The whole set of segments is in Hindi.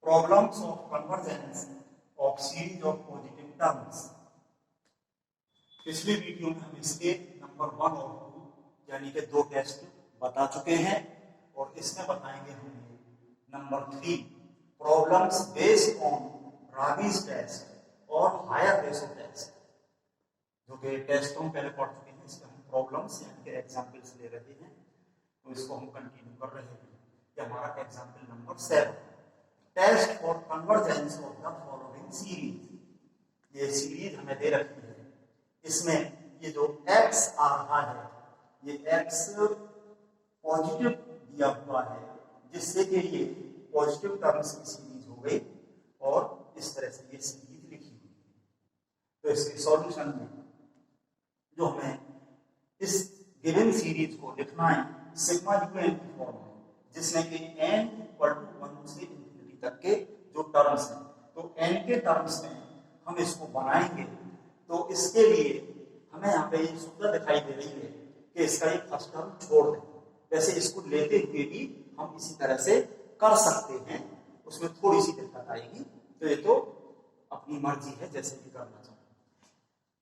Problems of convergence of series of positive terms. पिछले वीडियो में हम इसके नंबर 1 और 2 यानी कि 2 टेस्ट बता चुके हैं और इसमें बताएंगे हम number 3 problems based on Raabe's test और हायर रेशो टेस्ट। जो कि टेस्ट हम पहले पढ़ चुके हैं, इसमें हम प्रॉब्लम्स यानी कि एग्जांपल्स ले रहे हैं, तो इसको हम कंटिन्यू कर रहे हैं। ये हमारा example number 7, test for convergence of the following series. ये सीरीज हमें दे रखी है, इसमें ये जो x आ रहा है, ये x पॉजिटिव दिया हुआ है, जिससे कि ये पॉजिटिव टर्म्स की सीरीज हो गई और इस तरह से ये सीरीज लिखी हुई है। तो इसके सॉल्यूशन में जो हमें इस गिवन सीरीज को लिखना है सिग्मा यूएन की फॉर्म में, जिसमें कि n इक्वल टू 1 से इंफिनिटी तक के जो टर्म्स हैं, तो n के टर्म्स में हम इसको बनाएंगे। तो इसके लिए हमें यहाँ पे ये सूत्र दिखाई दे रही है कि इसका एक फर्स्ट टर्म छोड़ दें। वैसे इसको लेते हुए भी हम इसी तरह से कर सकते हैं, उसमें थोड़ी सी दिक्कत आएगी, तो ये तो अपनी मर्जी है जैसे भी करना चाहें।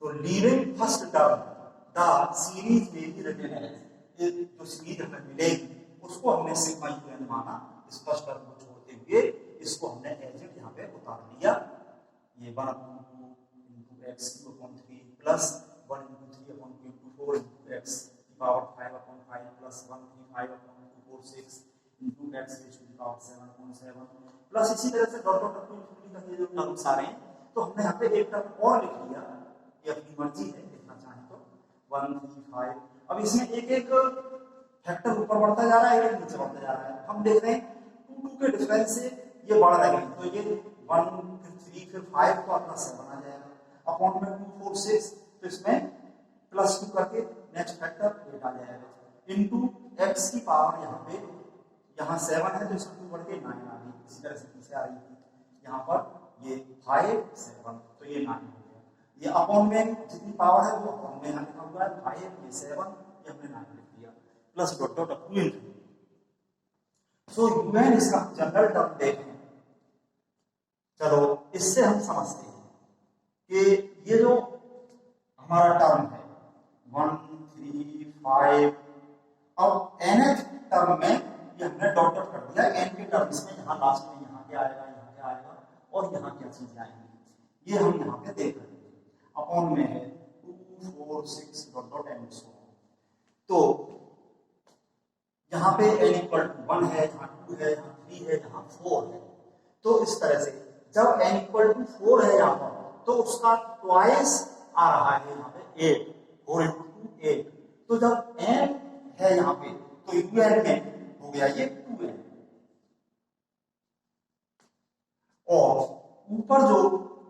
तो leaving first term the series में भी रिटन है, ये जो सीरीज हमें मिलेगी उसको हमने सिग्मा यूएन माना। इस फर्स्ट टर्म को छोड़ते हुए इसको हमने एज इट यहाँ पे उतार लिया। ये 1 into x cube upon 3 plus 1 into 3 upon 2 into 4 into x की power 5 upon 5 plus 135 upon 246 into x raised to the power 7 upon 7 plus इसी तरह से डॉट डॉट इनफिनिटी तक ये जो टर्म्स आ रहे हैं, तो हमने यहाँ पे एक टर्म और लिख लिया। ये अपनी मर्जी है, लिखना चाहें तो 1 3 5। अब इसमें एक एक फैक्टर ऊपर बढ़ता जा रहा है, एक नीचे बढ़ता जा रहा है। हम देख रहे हैं 2 2 के डिफरेंस से ये बढ़ रहा है, तो ये 1 फिर 3 फिर 5 तो अपना 7 आ जाएगा अपॉन में 2 4 6, तो इसमें प्लस 2 करके नेक्स्ट फैक्टर 8 आ जाएगा इनटू x की पावर यहाँ पे यहाँ 7 है तो इसमें 2 बढ़ के 9 आ गई। इसी तरह से पीछे आ रही थी, यहाँ पर ये 5 7 तो ये 9 हो गया। ये अपॉन में जितनी पावर है वो अपॉन में यहाँ लिखा हुआ है 5 ये 7 ये हमने 9 लिख दिया plus dot dot up to infinity. So u n इसका जनरल टर्म देखें, चलो इससे हम समझते हैं कि ये जो हमारा टर्म है 1 3 5, अब nth टर्म में ये हमने डॉट डॉट कर दिया। n के टर्म्स में यहाँ लास्ट में यहाँ क्या आएगा, यहाँ क्या आएगा और यहाँ क्या चीजें आएंगी, ये हम यहाँ पे देख रहे हैं। अपॉन में है 2 4 6 dot dot and so on. तो यहाँ पे n इक्वल टू 1 है, यहाँ 2 है, यहाँ 3 है, यहाँ 4 है। तो इस तरह से जब n इक्वल टू 4 है यहाँ पर, तो उसका ट्वाइस आ रहा है यहाँ पे 8, 4 into 2 8। तो जब n है यहाँ पे तो यूएन में हो गया ये 2n, और ऊपर जो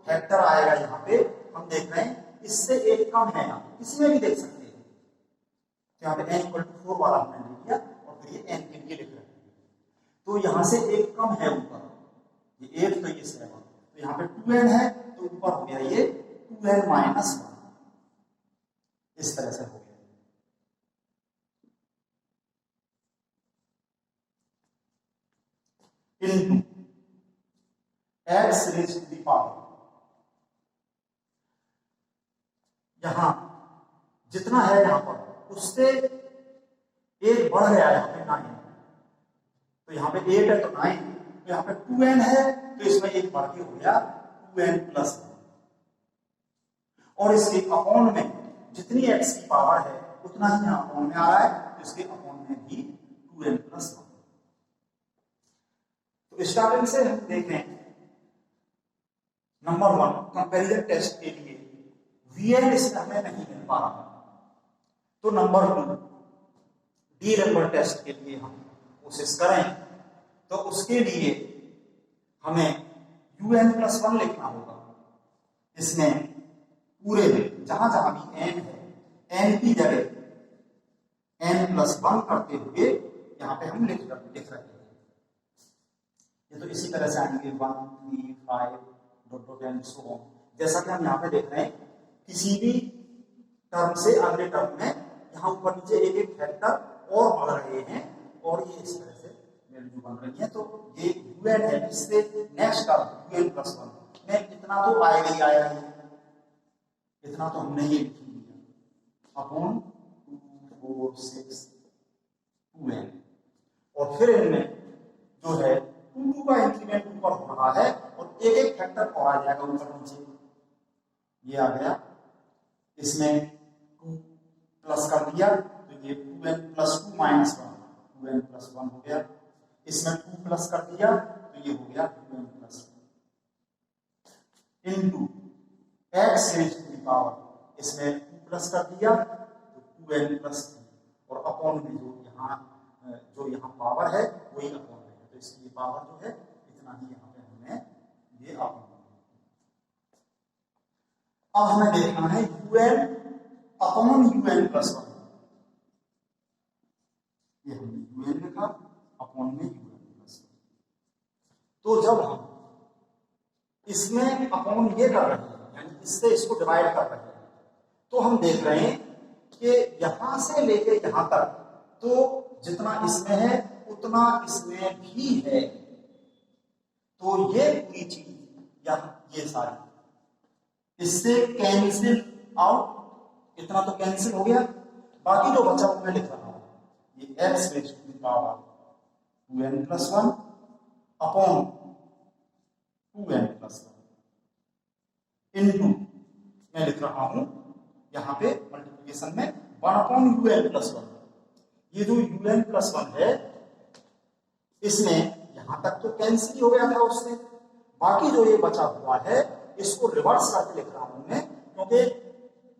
फैक्टर आएगा यहाँ पे हम देख रहे हैं इससे एक कम है, यहाँ इसमें भी देख सकते हैं। तो यहाँ पे n इक्वल टू 4 वाला हमने लिख दिया और फिर ये n के लिए लिख रहे हैं, तो यहाँ से एक कम है ऊपर, ये 8 तो ये 7, तो यहाँ पे 2n है तो ऊपर हो गया ये 2n माइनस 1, इस तरह से हो गया। Into x raise to the power, यहां जितना है यहां पर उससे एक बढ़ गया, यहां पे 9, तो यहां पे 8 है तो 9, तो यहां पे 2n है तो इसमें एक बढ़ के हो गया 2n प्लस 1, और इसके अपॉन में जितनी x की पावर है उतना ही यहां अपॉन में आ रहा है, तो इसके अपॉन में भी 2n प्लस 1। तो स्टार्टिंग से हम देखें नंबर 1 कंपैरिजन टेस्ट के लिए वीएन इसमें हमें नहीं मिल पा रहा, तो नंबर 2 डी नंबर टेस्ट के लिए हम कोशिश करें, तो उसके लिए हमें un प्लस 1 लिखना होगा। इसमें पूरे में जहां जहां भी n है n की जगह n प्लस 1 करते हुए यहां पे हम लिख रहे हैं। ये तो इसी तरह से आएंगे 1 3 5 dot dot and so on. जैसा कि हम यहाँ पे देख रहे हैं किसी भी टर्म से अगले टर्म में यहाँ ऊपर नीचे एक एक फैक्टर और बढ़ रहे हैं और ये इस तरह से वैल्यू बन रही है, तो ये un है इससे नेक्स्ट टर्म un प्लस 1 में इतना तो आएगा ही आएगा ही, इतना तो हमने ये लिख लिया अपॉन 2 4 6 2n। और फिर इनमें जो है 2 का इंक्रीमेंट ऊपर हो रहा है और एक एक फैक्टर और आ जाएगा ऊपर नीचे, ये आ गया। इसमें 2 प्लस कर दिया तो ये 2n plus 2 minus 1 2n plus 1 हो गया। इसमें 2 प्लस कर दिया तो ये हो गया 2n plus 2 into x raise to the power, इसमें 2 प्लस कर दिया तो 2n प्लस 3 और अपॉन में जो यहाँ पावर है वही अपॉन में है, तो इसकी ये पावर जो है इतना ही यहाँ पे हमने ये अपॉन। अब हमें देखना है un अपॉन un प्लस 1, ये हमने un लिखा अपॉन में un प्लस 1। तो जब हम इसमें अपॉन ये कर रहे हैं यानी इससे इसको डिवाइड कर रहे हैं तो हम देख रहे हैं कि यहां से लेके यहां तक तो जितना इसमें है उतना इसमें भी है, तो ये पूरी चीज या ये सारी इससे कैंसिल आउट, इतना तो कैंसिल हो गया। बाकी जो बचा वो मैं लिख रहा हूं, ये x raise to the power 2n plus 1 upon 2n plus 1 into मैं लिख रहा हूं यहां पे मल्टीप्लिकेशन में 1 अपॉन un प्लस 1। ये जो un प्लस 1 है इसमें यहां तक तो कैंसिल हो गया था उससे, बाकी जो ये बचा हुआ है इसको रिवर्स करके लिख रहा हूं मैं, क्योंकि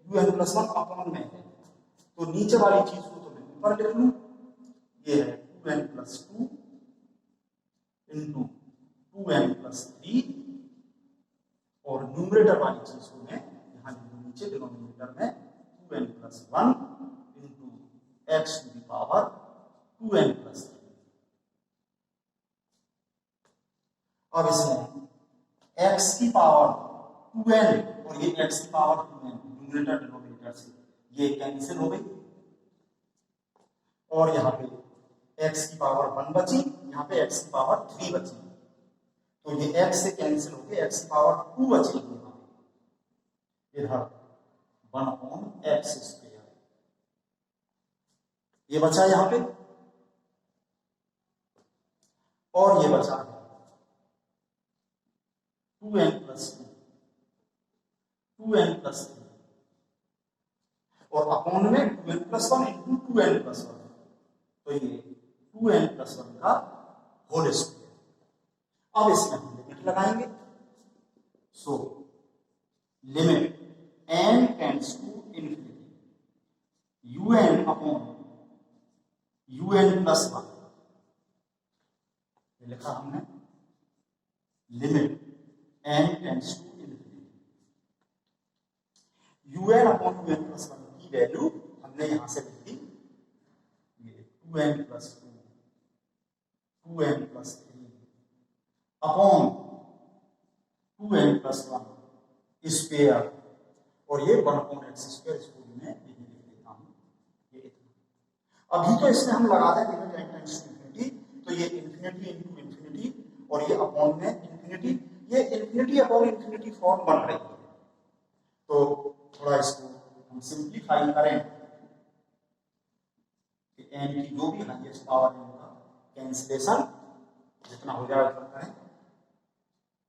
un प्लस 1 अपॉन में है तो नीचे वाली चीज को तो मैं ऊपर लिख लूं, ये है 2n plus 2 into 2n plus 3 और न्यूमरेटर वाली चीज को मैं यहां लिख लूं नीचे डिनोमिनेटर में 2n plus 1 into x to the power 2n plus 3। अब इसमें x की पावर 2n और ये x की पावर 2n न्यूमरेटर डिनोमिनेटर से ये कैंसिल हो गई और यहाँ पे x की पावर 1 बची, यहाँ पे x की पावर 3 बची, तो ये x से कैंसिल हो गई, x की पावर 2 बची इधर 1 अपॉन x स्क्वायर, ये बचा यहाँ पे और ये बचा 2n प्लस 2 2n प्लस 3 और अपॉन में 2n plus 1 into 2n plus 1, तो ये 2n प्लस 1 का होल स्क्वायर। अब इसमें हम लिमिट लगाएंगे, so limit n tends to infinity un upon un plus 1, ये लिखा हमने limit n tends to infinity un upon un plus 1 की वैल्यू हमने यहां से लिख दी, ये 2n plus 2 2n plus 3 upon 2n plus 1 square और ये 1 अपॉन x स्क्वायर, इसको मैं यही लिख देता हूं ये इतना। अभी तो इसमें हम लगा दें limit n tends to infinity, तो ये इंफिनिटी इंटू इंफिनिटी और ये अपॉन में इंफिनिटी, ये इंफिनिटी अपॉन इंफिनिटी फॉर्म बन रही है। तो थोड़ा इसको हम सिंप्लीफाई करें कि n की जो भी हाईएस्ट पावर है उनका कैंसिलेशन जितना हो जाए उतना करें।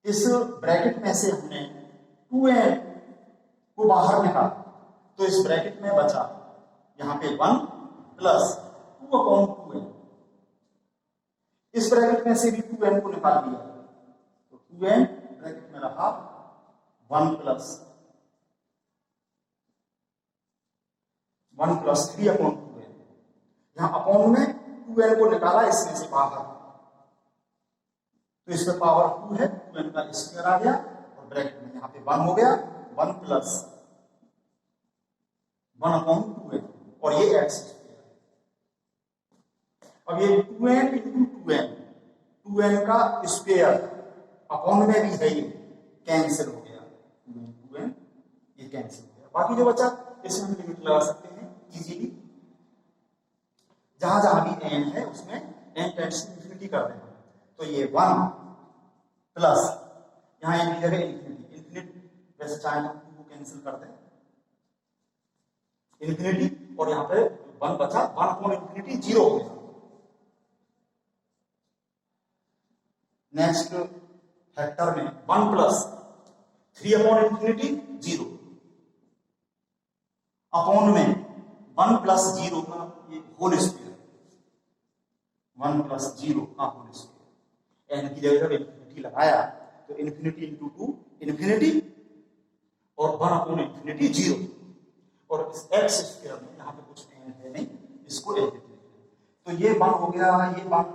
इस ब्रैकेट में से हमने 2n को बाहर निकाला तो इस ब्रैकेट में बचा यहाँ पे 1 प्लस 2 अपॉन 2n, इस ब्रैकेट में से भी 2n को निकाल दिया तो 2n ब्रैकेट में रहा 1 प्लस 3 अपॉन 2n, यहां अपॉन में 2n को निकाला इसमें से बाहर तो इसमें पावर 2 है, 2n का स्क्वायर आ गया और ब्रैकेट में यहां पे 1 हो गया, 1 प्लस 1 अपॉन 2n और ये x स्क्वायर। अब ये 2n इंटू 2n का स्क्वायर अपॉन में भी है, ये कैंसिल हो गया, 2n ये कैंसिल हो गया। बाकी जो बचा इसमें हम लिमिट लगा सकते हैं इजीली, जहां जहां भी n है उसमें n टेंड्स टू इंफिनिटी कर रहे हैं तो ये 1 प्लस यहाँ एक जगह इंफिनिटी, इंफिनिटी वैसे चाहे हम 2 को कैंसिल कर दें, इंफिनिटी, और यहाँ पे 1 बचा, 1 अपॉन इंफिनिटी 0 हो गया। नेक्स्ट फैक्टर में 1 प्लस 3 अपॉन इंफिनिटी 0, अपॉन में 1 प्लस 0 का ये होल स्क्वायर, 1 प्लस 0 का होल स्क्वायर, एन की जगह जब इंफिनिटी लगाया तो इंफिनिटी इंटू 2 इंफिनिटी और 1 अपॉन इंफिनिटी 0, और इस एक्स स्क्वायर में यहाँ पे कुछ एन है नहीं, इसको एन देते हैं, तो ये 1 हो गया, ये 1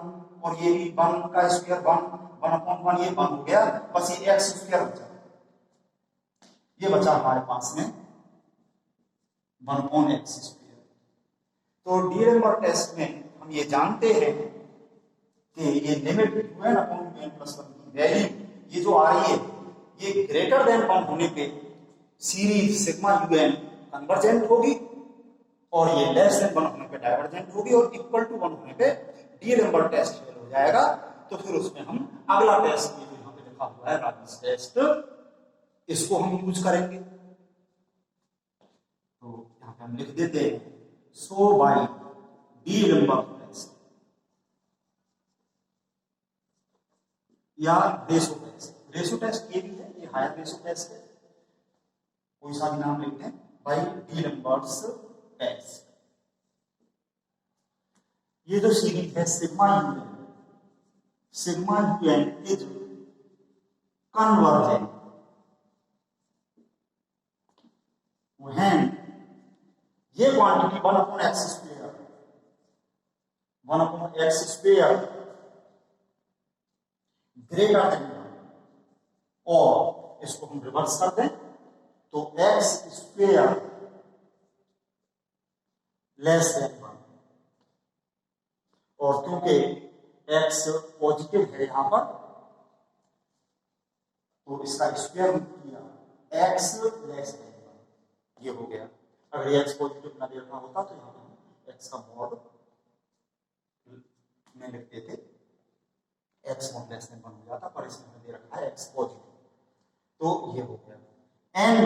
और ये भी 1 का स्क्वायर 1 अपॉन 1 ये 1 हो गया, बस ये एक्स स्क्वायर बचा, ये बचा हमारे पास में 1 अपॉन एक्स स्क्वायर। तो डीरेम्बर टेस्ट में हम ये जानते हैं कि ये limit un upon un plus 1 की वैल्यू ये जो आ रही है ये ग्रेटर देन 1 होने पे सीरीज सिग्मा un कन्वर्जेंट होगी, और ये लेस देन 1 होने पे डाइवर्जेंट होगी, और इक्वल टू 1 होने पे डीरेम्बर टेस्ट फेल हो जाएगा। तो फिर उसमें हम अगला टेस्ट ये जो यहाँ पे लिखा हुआ है राबिस टेस्ट, इसको हम यूज करेंगे। तो यहाँ पे हम लिख देते हैं सो बाय डीरेम्बर टेस्ट या रेशो टेस्ट, रेशो टेस्ट ये भी है, ये हायर रेशो टेस्ट है, कोई सा भी नाम लिखते हैं, बाय डीरेम्बर्स टेस्ट। ये जो सीरीज है sigma UN, sigma u n is convergent when ये quantity 1 upon x square, 1 upon x square greater than 1, और इसको हम रिवर्स कर दें तो एक्स स्क्वायर लेस देन 1, और क्योंकि एक्स पॉजिटिव है यहां पर तो इसका स्क्वायर रूट किया एक्स लेस देन 1, ये हो गया। अगर ये एक्स पॉजिटिव ना दे रखा होता तो यहां पर एक्स का मॉड में लिखते थे एक्स मॉड लेस देन 1 हो जाता, पर इसमें दे रखा है एक्स पॉजिटिव, तो ये हो गया। And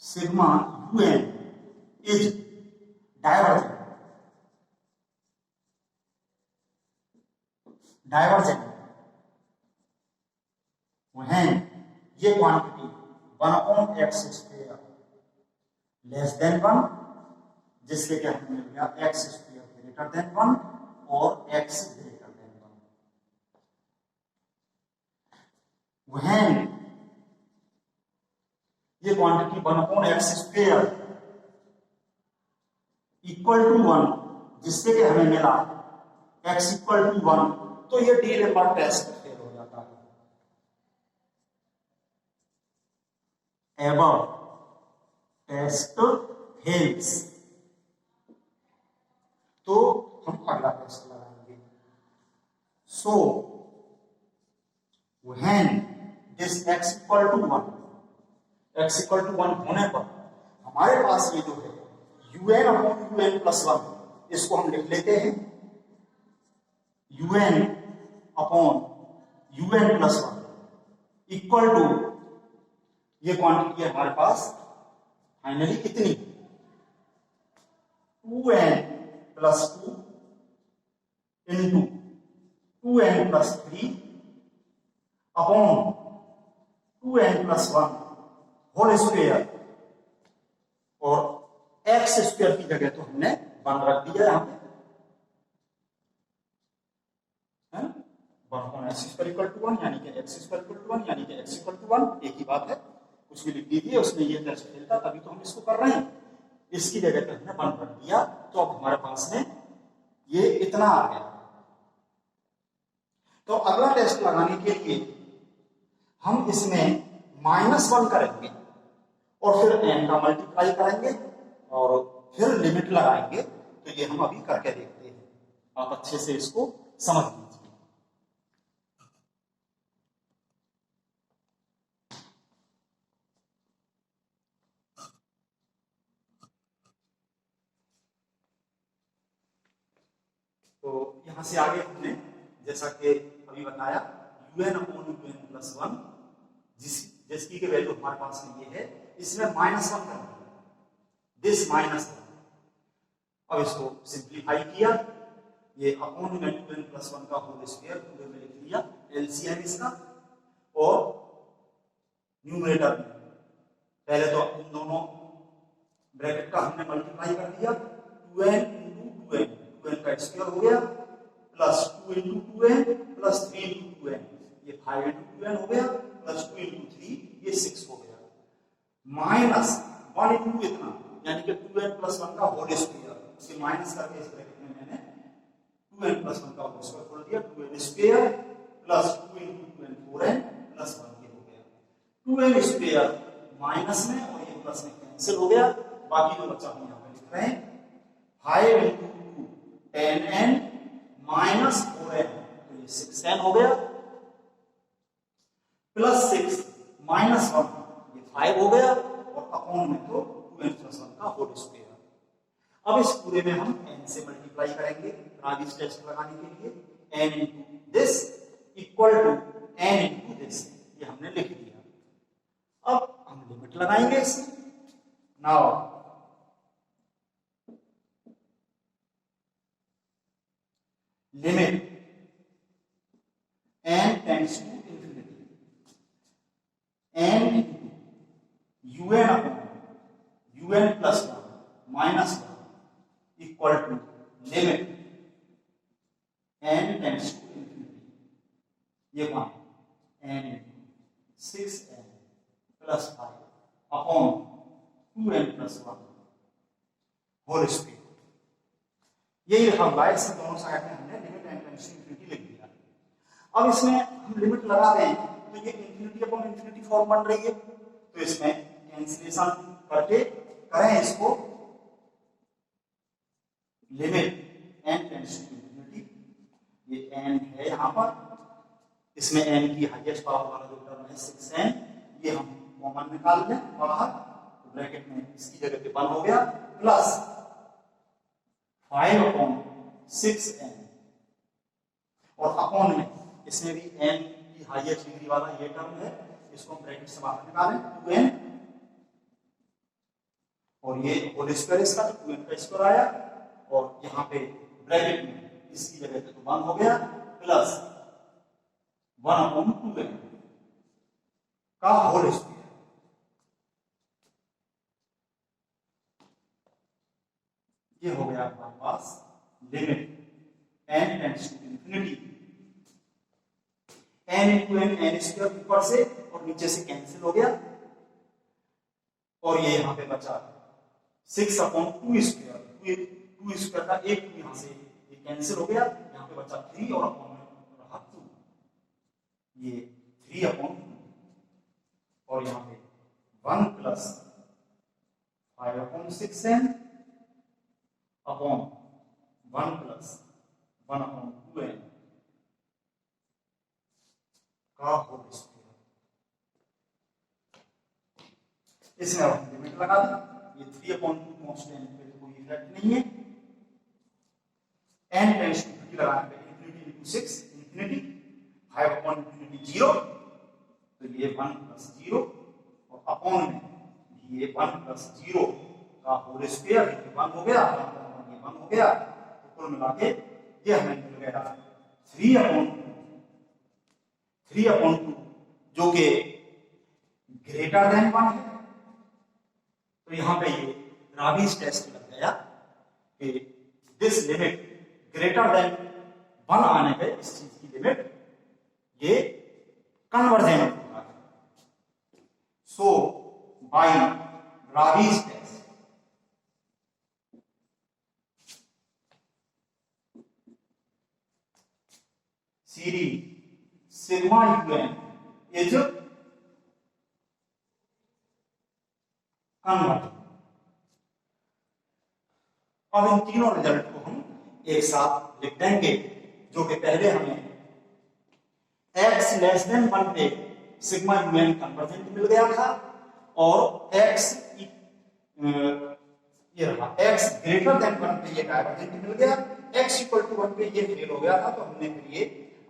sigma u n is divergent, divergent when ये quantity 1 upon x square less than 1, जिससे क्या हमें मिल गया एक्स स्क्वायर ग्रेटर देन 1 और एक्स ग्रेटर देन 1, when ये quantity 1 upon x square equal to 1, जिससे कि हमें मिला x इक्वल टू 1, तो ये डीरेम्बर टेस्ट फेल हो जाता है। एबव टेस्ट फेल्स, तो हम अगला टेस्ट लगाएंगे। So when this x equal to 1, x equal to 1 होने पर हमारे पास ये जो है un अपॉन un प्लस 1, इसको हम लिख लेते हैं un upon un plus 1 equal to, ये क्वांटिटी है हमारे पास फाइनली कितनी 2n plus 2 into 2n plus 3 upon 2n plus 1 whole square, और एक्स स्क्वायर की जगह तो हमने 1 रख दिया यहां पे, 1 upon x square equal to 1 यानी कि एक्स स्क्वायर इक्वल टू 1 यानी कि एक्स इक्वल टू 1, एक ही बात है, कुछ भी लिख दीजिए, उसने ये टेस्ट फेल था तभी तो हम इसको कर रहे हैं, इसकी जगह पे हमने 1 रख दिया, तो अब हमारे पास में ये इतना आ गया। तो अगला टेस्ट लगाने के लिए हम इसमें -1 करेंगे और फिर n का मल्टीप्लाई करेंगे और फिर लिमिट लगाएंगे, तो ये हम अभी करके देखते हैं, आप अच्छे से इसको समझ लीजिए। यहां से आगे हमने जैसा कि अभी बताया un/un+1 जिसकी की वैल्यू हमारे पास में ये है, इसमें -1 कर दिया, दिस -1। अब इसको सिंप्लीफाई किया, ये अपॉन में 2n+1 का होल स्क्वायर पूरे में लिख दिया, एलसीएम इसका, और न्यूमरेटर में पहले तो इन दोनों ब्रैकेट का हमने मल्टीप्लाई कर दिया, 2n × 2n, 2n का स्क्वायर हो गया, प्लस 2 × 2n प्लस 3 × 2n, ये 5 × 2n हो गया, प्लस 2 × 3 ये 6 हो गया, माइनस 1 × इतना यानी कि 2n+1 का होल स्क्वायर, ये माइनस करके इस ब्रैकेट में मैंने 2n+1 का होल स्क्वायर खोल दिया, 2n square plus 2 × 2n 4n plus 1 ये हो गया, 2n स्क्वायर माइनस में और ये प्लस में कैंसिल हो गया, बाकी जो बचा हम यहाँ पे लिख रहे हैं 5 × 2 10n माइनस 4n, तो ये 6n हो गया, प्लस 6 माइनस 1 ये 5 हो गया, और अपॉन में तो 2n+1 का होल स्क्वायर। अब इस पूरे में हम n से मल्टीप्लाई करेंगे राजीज टेस्ट लगाने के लिए, n × this equal to n × this, ये हमने लिख दिया। अब हम लिमिट लगाएंगे इसमें, now limit n tends to infinity, n un/un+1 minus 1 equal to limit n tends to infinity, ये मान n × 6n plus 5 upon 2n+1 whole square, यही लिखा हुआ है, इसमें दोनों साइड में हमने limit n tends to infinity लिख दिया। अब इसमें हम लिमिट लगा दें तो ये इंफिनिटी अपॉन इंफिनिटी फॉर्म बन रही है, तो इसमें कैंसिलेशन करके करें इसको, limit n tends to infinity, ये n है यहां पर, इसमें n की हाईएस्ट पावर वाला जो टर्म है 6n, ये हम कॉमन निकाल लें बाहर, तो ब्रैकेट में इसकी जगह पे 1 हो गया, प्लस 5/6n, और अपॉन में इसमें भी n की हाईएस्ट डिग्री वाला ये टर्म है, इसको हम ब्रैकेट से बाहर निकालें 2n, और ये होल स्क्वायर इसका 2n का स्क्वायर आया, और यहाँ पे ब्रैकेट में इसकी जगह पे तो 1 हो गया, प्लस 1/2n का होल स्क्वायर, ये हो गया हमारे पास limit n tends to infinity, n × n square ऊपर से और नीचे से कैंसिल हो गया, और ये यहां पे बचा 6/2 स्क्वायर, 2 स्क्वायर का एक यहां से ये कैंसिल हो गया, यहां पे बचा 3 और अपॉन में रहा 2, ये 3/2, और यहां पे 1 plus 5/6n upon 1 plus 1/2n का होल स्क्वायर, इसमें अब लिमिट लगा दें, ये 3/2 कांस्टेंट पे कोई इफेक्ट नहीं है, n टेंड्स टू इंफिनिटी लगाने पे इंफिनिटी × 6 इंफिनिटी, 5/∞ 0, तो ये 1 + 0, और अपॉन में ये 1 + 0 का होल स्क्वायर, ये 1 हो गया, ये 1 हो गया, तो कुल मिला के ये हमें मिल गया 3/2 जो कि ग्रेटर देन 1 है, तो यहां पे ये राबीज टेस्ट लग गया कि दिस लिमिट ग्रेटर देन 1 आने पे इस चीज की लिमिट ये कन्वर्जेंट होगा। So by Raabe's test series sigma un is convergent. अब इन तीनों रिजल्ट को हम एक साथ लिख देंगे, जो कि पहले हमें x < 1 पे सिग्मा un कन्वर्जेंट मिल गया था, और x ये रहा x ग्रेटर देन 1 पे ये डाइवर्जेंट मिल गया, x इक्वल टू 1 पे ये फेल हो गया था, तो हमने फिर ये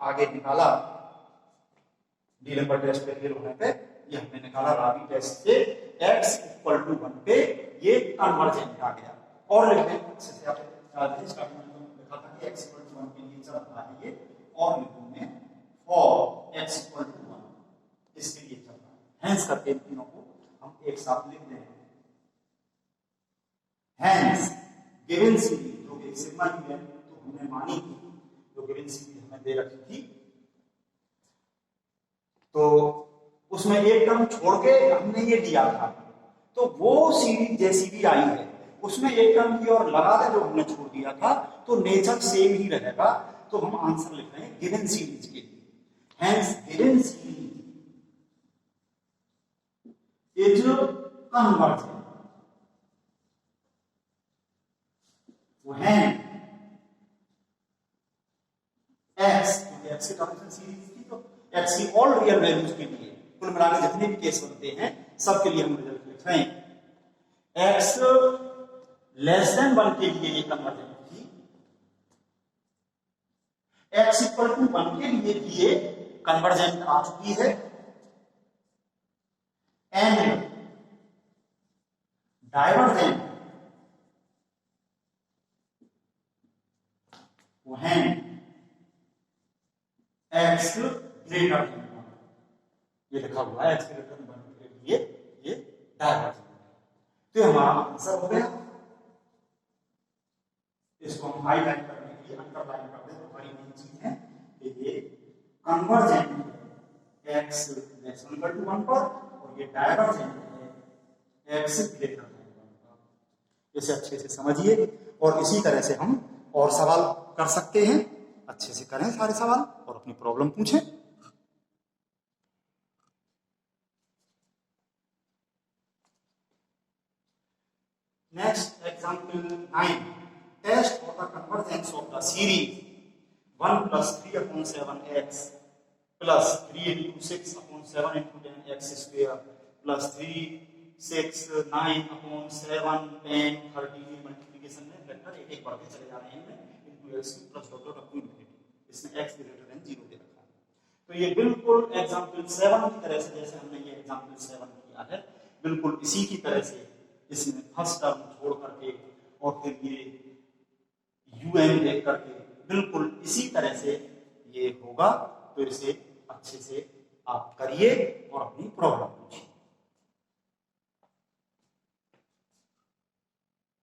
आगे निकाला डी नंबर टेस्ट पे फेल होने पे ये हमने निकाला राबी टेस्ट से x इक्वल टू 1 पे ये कन्वर्जेंट आ गया। और लिख दें अच्छे से, आप स्टार्टिंग में लिखा था कि x इक्वल टू 1 के लिए चल रहा है ये, और लिखूंगे फॉर x इक्वल टू 1 इसके लिए चल रहा है। हेंस करके इन तीनों को हम एक साथ लिख दें। हेंस गिवन सीरीज जो कि सिग्मा ही है, तो हमने मानी थी, जो गिवन सीरीज हमें दे रखी थी, तो उसमें एक टर्म छोड़ के हमने ये दिया था, तो वो सीरीज जैसी भी आई है उसमें एक टर्म की और लगा दे जो हमने छोड़ दिया था, तो नेचर सेम ही रहेगा। तो हम आंसर लिख रहे हैं गिवन सीरीज के लिए। Hence given series is convergent when x, क्योंकि x की ट्रांजिशन सीरीज थी, तो x की ऑल रियल वैल्यूज के लिए कुल मिलाकर जितने भी केस बनते हैं सबके लिए हम रिजल्ट लिख रहे हैं। x लेस देन 1 के लिए ये कन्वर्जेंट थी, x इक्वल टू 1 के लिए भी ये कन्वर्जेंट आ चुकी है, and divergent when x greater than 1, ये लिखा हुआ है x ग्रेटर देन 1 के लिए ये डाइवर्जेंट। तो हमारा आंसर हो गया। इसको हम हाईलाइट करने के लिए अंडरलाइन कर दें, तो हमारी मेन चीज है कि ये कन्वर्जेंट है x less than equal to 1 पर, और ये डाइवर्जेंट है x ग्रेटर देन 1 पर। इसे अच्छे से समझिए, और इसी तरह से हम और सवाल कर सकते हैं। अच्छे से करें सारे सवाल और अपनी प्रॉब्लम पूछें। Next example 9, test for the convergence of the series 1 + 3/7x + 3 × 6/7 × 10x² + 3 6 9/7 10 13 multiplication में वेक्टर एक एक बढ़ते चले जा रहे हैं into x plus dot dot up to infinity. इसमें x ग्रेटर देन 0 दे रखा है। तो ये बिल्कुल एग्जांपल 7 की तरह से, जैसे हमने ये एग्जांपल 7 किया है, बिल्कुल इसी की तरह से इसमें फर्स्ट टर्म छोड़ करके और फिर ये un देख करके बिल्कुल इसी तरह से ये होगा। तो इसे अच्छे से आप करिए और अपनी प्रॉब्लम पूछिए।